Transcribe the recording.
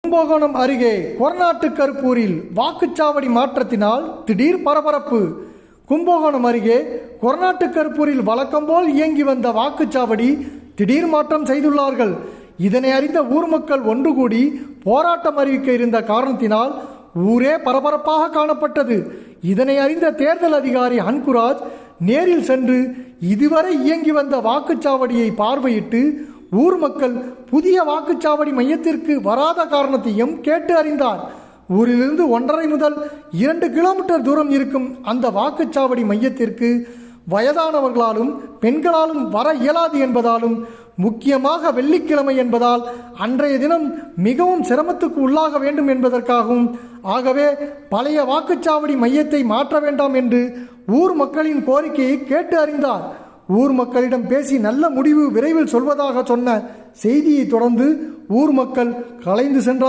கும்பகோணம் அருகே கொரநாட்டு கருப்பூரில் வாக்குச்சாவடி மாற்றத்தினால் திடீர் பரபரப்பு. கும்பகோணம் அருகே கொரநாட்டு கருப்பூரில் வழக்கம் போல் இயங்கி வந்த வாக்குச்சாவடி திடீர் மாற்றம் செய்துள்ளார்கள். இதனை அறிந்த ஊர் மக்கள் ஒன்று கூடி போராட்டம் அறிவிக்க இருந்த காரணத்தினால் ஊரே பரபரப்பாக காணப்பட்டது. இதனை அறிந்த தேர்தல் அதிகாரி அன்குராஜ் நேரில் சென்று இதுவரை இயங்கி வந்த வாக்குச்சாவடியை பார்வையிட்டு ஊர் மக்கள் புதிய வாக்குச்சாவடி மையத்திற்கு வராத காரணத்தையும் கேட்டு அறிந்தார். ஊரிலிருந்து 1.5 முதல் 2 கிலோமீட்டர் தூரம் இருக்கும் அந்த வாக்குச்சாவடி மையத்திற்கு வயதானவர்களாலும் பெண்களாலும் வர இயலாது என்பதாலும், முக்கியமாக வெள்ளிக்கிழமை என்பதால் அன்றைய தினம் மிகவும் சிரமத்துக்கு உள்ளாக வேண்டும் என்பதற்காகவும், ஆகவே பழைய வாக்குச்சாவடி மையத்தை மாற்ற வேண்டாம் என்று ஊர் மக்களின் கோரிக்கையை கேட்டு அறிந்தார். ஊர் மக்களிடம் பேசி நல்ல முடிவு விரைவில் சொல்வதாக சொன்ன செய்தியை தொடர்ந்து ஊர் மக்கள் கலைந்து சென்றார்.